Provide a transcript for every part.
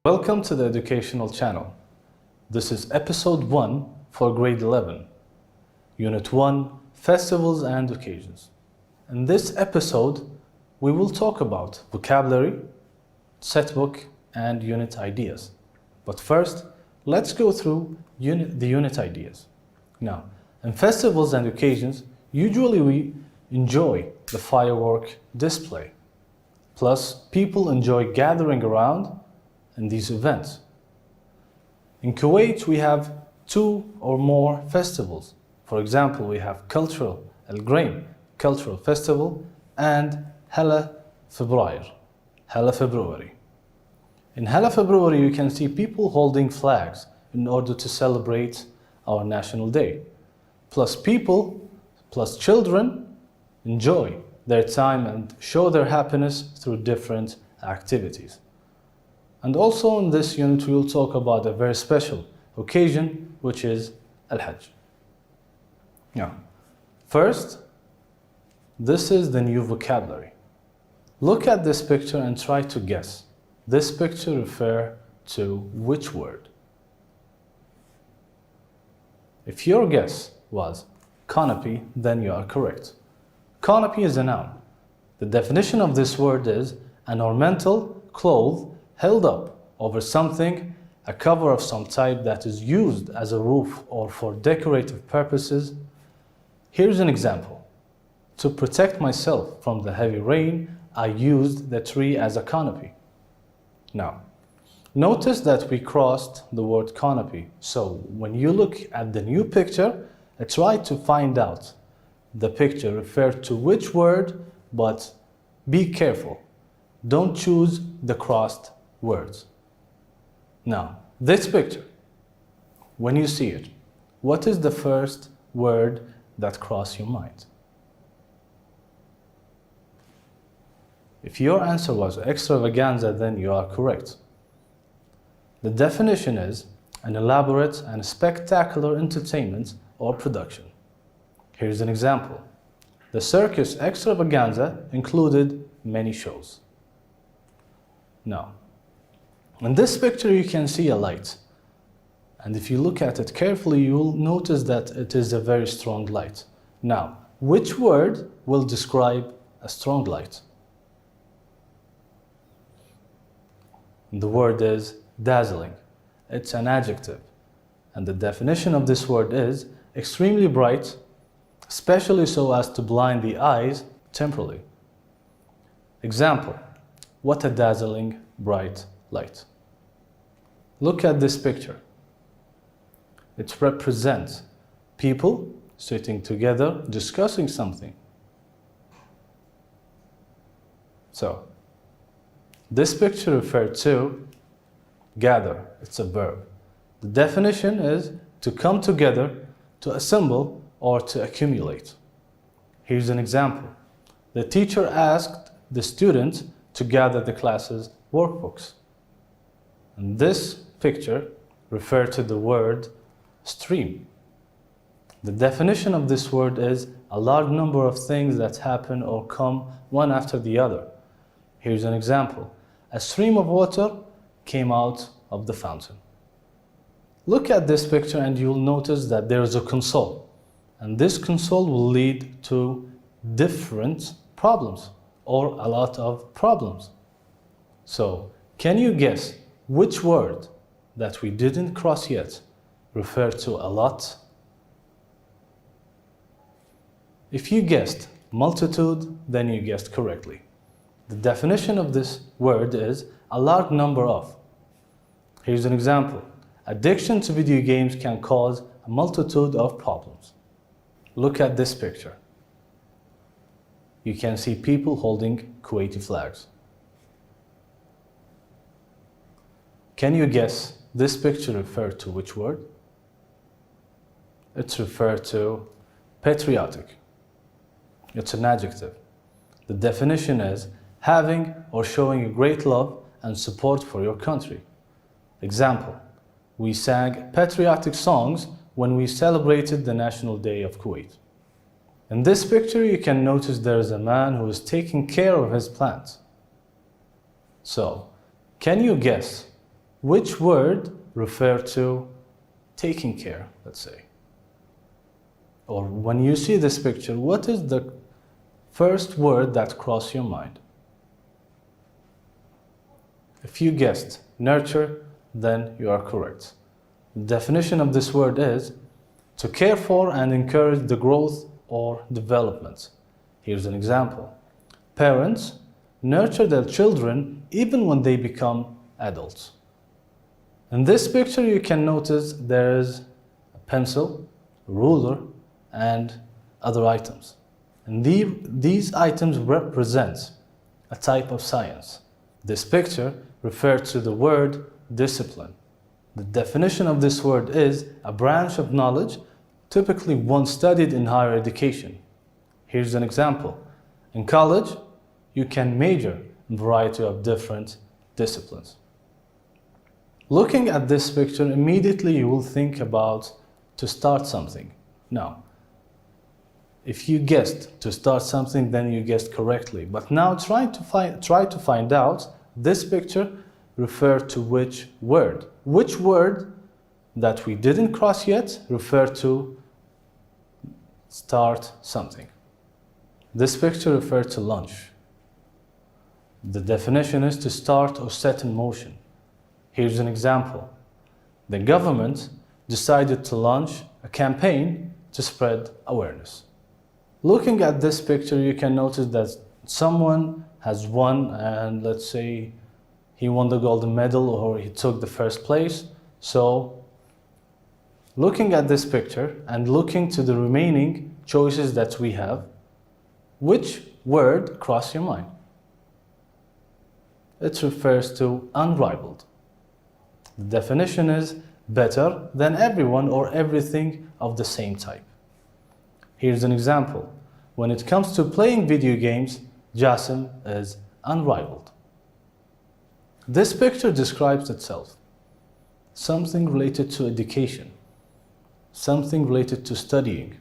Welcome to the educational channel. This is episode 1 for grade 11, unit 1, festivals and occasions. In this episode, we will talk about vocabulary, setbook, and unit ideas. But first, let's go through the unit ideas. Now, in festivals and occasions, usually we enjoy the firework display. Plus, people enjoy gathering around in these events. In Kuwait, we have 2 or more festivals. For example, we have cultural Al Grain Cultural Festival and Hala February. In Hala February, you can see people holding flags in order to celebrate our National Day. Plus children enjoy their time and show their happiness through different activities. And also in this unit, we will talk about a very special occasion, which is Al-Hajj. Now, first, this is the new vocabulary. Look at this picture and try to guess. This picture refers to which word? If your guess was canopy, then you are correct. Canopy is a noun. The definition of this word is an ornamental cloth held up over something, a cover of some type that is used as a roof or for decorative purposes. Here's an example. To protect myself from the heavy rain, I used the tree as a canopy. Now, notice that we crossed the word canopy. So when you look at the new picture, try to find out the picture referred to which word, but be careful. Don't choose the crossed words. Now, this picture, when you see it, what is the first word that crosses your mind? If your answer was extravaganza, then you are correct. The definition is an elaborate and spectacular entertainment or production. Here's an example. The circus extravaganza included many shows. Now, in this picture you can see a light. And if you look at it carefully, you will notice that it is a very strong light. Now, which word will describe a strong light? The word is dazzling. It's an adjective. And the definition of this word is extremely bright, especially so as to blind the eyes temporarily. Example, what a dazzling bright light. Look at this picture. It represents people sitting together discussing something. So, this picture referred to gather. It's a verb. The definition is to come together, to assemble, or to accumulate. Here's an example. The teacher asked the students to gather the class's workbooks. And this picture refers to the word stream. The definition of this word is a large number of things that happen or come one after the other. Here's an example. A stream of water came out of the fountain. Look at this picture and you'll notice that there is a console. And this console will lead to different problems or a lot of problems. So, can you guess which word that we didn't cross yet referred to a lot? If you guessed multitude, then you guessed correctly. The definition of this word is a large number of. Here's an example. Addiction to video games can cause a multitude of problems. Look at this picture. You can see people holding Kuwaiti flags. Can you guess this picture referred to which word? It's referred to patriotic. It's an adjective. The definition is having or showing a great love and support for your country. Example, we sang patriotic songs when we celebrated the National Day of Kuwait. In this picture, you can notice there is a man who is taking care of his plants. So, can you guess which word refer to taking care, let's say? Or when you see this picture, what is the first word that crosses your mind? If you guessed nurture, then you are correct. The definition of this word is to care for and encourage the growth or development. Here's an example. Parents nurture their children even when they become adults. In this picture, you can notice there is a pencil, a ruler, and other items. And these items represent a type of science. This picture refers to the word discipline. The definition of this word is a branch of knowledge, typically one studied in higher education. Here's an example. In college, you can major in a variety of different disciplines. Looking at this picture, immediately you will think about to start something. Now, if you guessed to start something, then you guessed correctly. But now try to find out this picture refer to which word. Which word that we didn't cross yet refer to start something. This picture refers to lunch. The definition is to start or set in motion. Here's an example. The government decided to launch a campaign to spread awareness. Looking at this picture, you can notice that someone has won, and let's say he won the golden medal or he took the first place. So, looking at this picture and looking to the remaining choices that we have, which word crossed your mind? It refers to unrivaled. The definition is better than everyone or everything of the same type. Here's an example. When it comes to playing video games, Jassim is unrivaled. This picture describes itself. Something related to education. Something related to studying.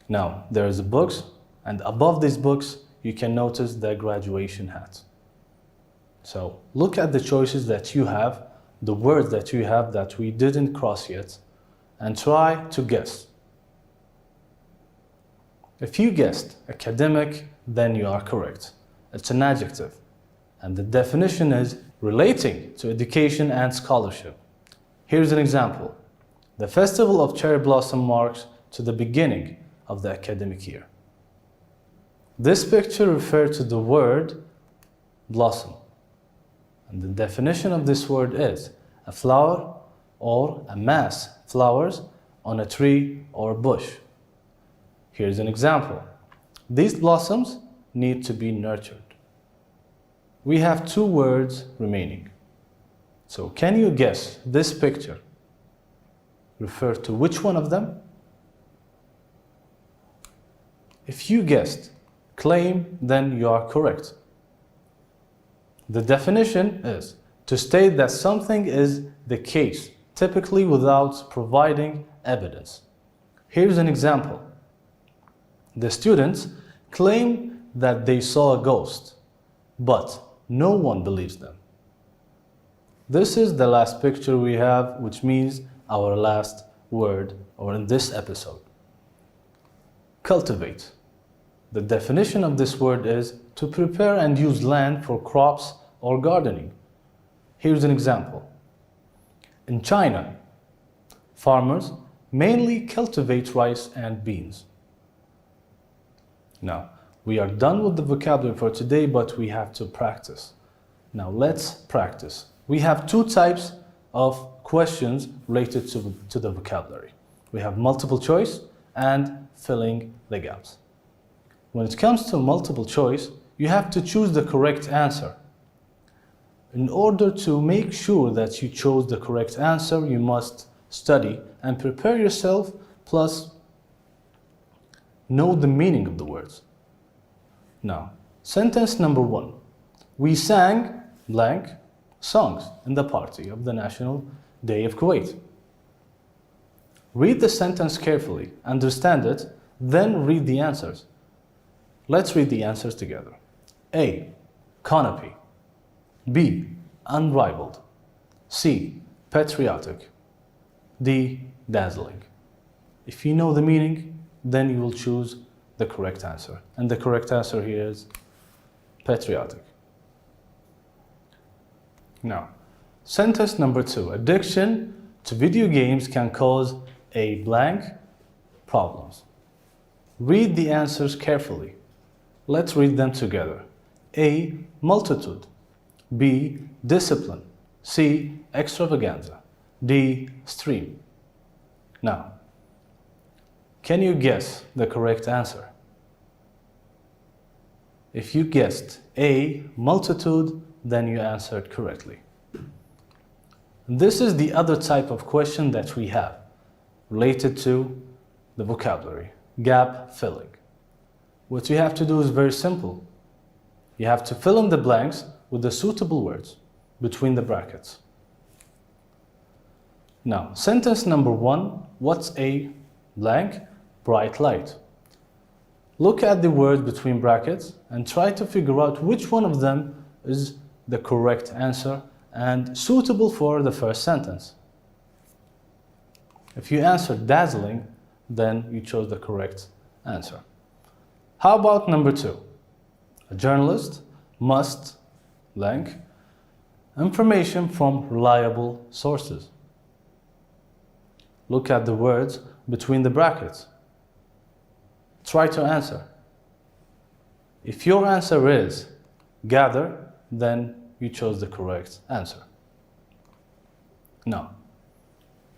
Now, there is books, and above these books, you can notice the graduation hat. So, look at the choices that you have, the words that you have that we didn't cross yet, and try to guess. If you guessed academic, then you are correct. It's an adjective, and the definition is relating to education and scholarship. Here's an example. The festival of cherry blossom marks to the beginning of the academic year. This picture refers to the word blossom. And the definition of this word is a flower or a mass of flowers on a tree or a bush. Here's an example. These blossoms need to be nurtured. We have two words remaining. So can you guess this picture refer to which one of them? If you guessed claim, then you are correct. The definition is to state that something is the case, typically without providing evidence. Here's an example. The students claim that they saw a ghost, but no one believes them. This is the last picture we have, which means our last word or in this episode. Cultivate. The definition of this word is to prepare and use land for crops or gardening. Here's an example. In China, farmers mainly cultivate rice and beans. Now, we are done with the vocabulary for today, but we have to practice. Now, let's practice. We have two types of questions related to the vocabulary. We have multiple choice and filling the gaps. When it comes to multiple choice, you have to choose the correct answer. In order to make sure that you chose the correct answer, you must study and prepare yourself, plus know the meaning of the words. Now, sentence number 1. We sang blank songs in the party of the National Day of Kuwait. Read the sentence carefully, understand it, then read the answers. Let's read the answers together. A. Canopy. B. Unrivaled. C. Patriotic. D. Dazzling. If you know the meaning, then you will choose the correct answer. And the correct answer here is patriotic. Now, sentence number 2. Addiction to video games can cause a blank problems. Read the answers carefully. Let's read them together. A. Multitude. B. Discipline. C. Extravaganza. D. Stream. Now, can you guess the correct answer? If you guessed A. Multitude, then you answered correctly. This is the other type of question that we have related to the vocabulary, gap filling. What you have to do is very simple. You have to fill in the blanks with the suitable words between the brackets. Now, sentence number 1, what's a blank? Bright light. Look at the word between brackets and try to figure out which one of them is the correct answer and suitable for the first sentence. If you answered dazzling, then you chose the correct answer. How about number 2? A journalist must blank information from reliable sources. Look at the words between the brackets. Try to answer. If your answer is gather, then you chose the correct answer. Now,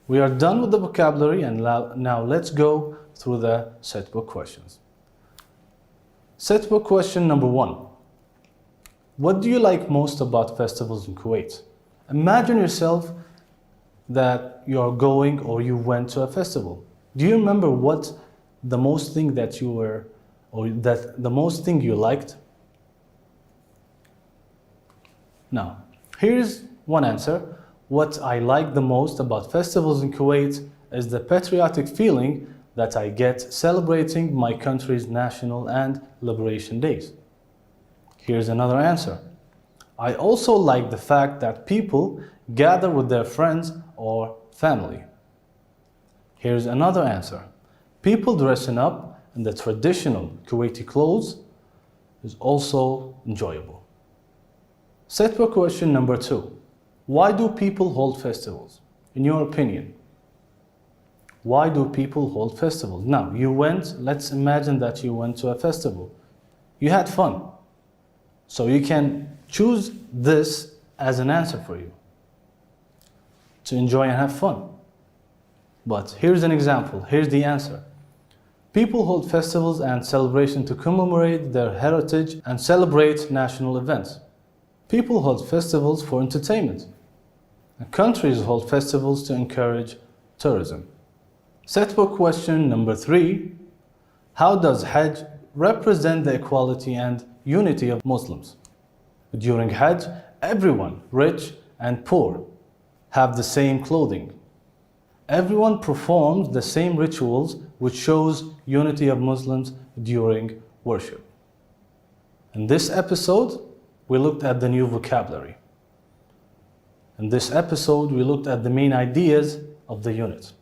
we are done with the vocabulary, and now let's go through the set book questions. Set book question number 1. What do you like most about festivals in Kuwait? Imagine yourself that you are going or you went to a festival. Do you remember what the most thing that you were, or that the most thing you liked? Now, here's one answer. What I like the most about festivals in Kuwait is the patriotic feeling that I get celebrating my country's national and liberation days. Here's another answer. I also like the fact that people gather with their friends or family. Here's another answer. People dressing up in the traditional Kuwaiti clothes is also enjoyable. Set book question number 2. Why do people hold festivals? In your opinion, why do people hold festivals? Now, let's imagine that you went to a festival. You had fun. So you can choose this as an answer for you, to enjoy and have fun. But here's an example, here's the answer. People hold festivals and celebrations to commemorate their heritage and celebrate national events. People hold festivals for entertainment. And countries hold festivals to encourage tourism. Set book question number 3. How does Hajj represent the equality and unity of Muslims? During Hajj, everyone, rich and poor, have the same clothing. Everyone performs the same rituals, which shows unity of Muslims during worship. In this episode, we looked at the new vocabulary. In this episode, we looked at the main ideas of the unit.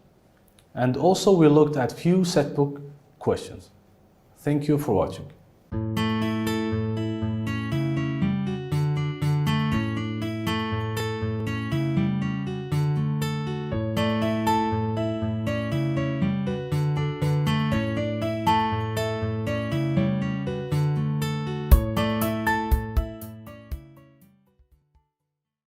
And also we looked at few set book questions. Thank you for watching.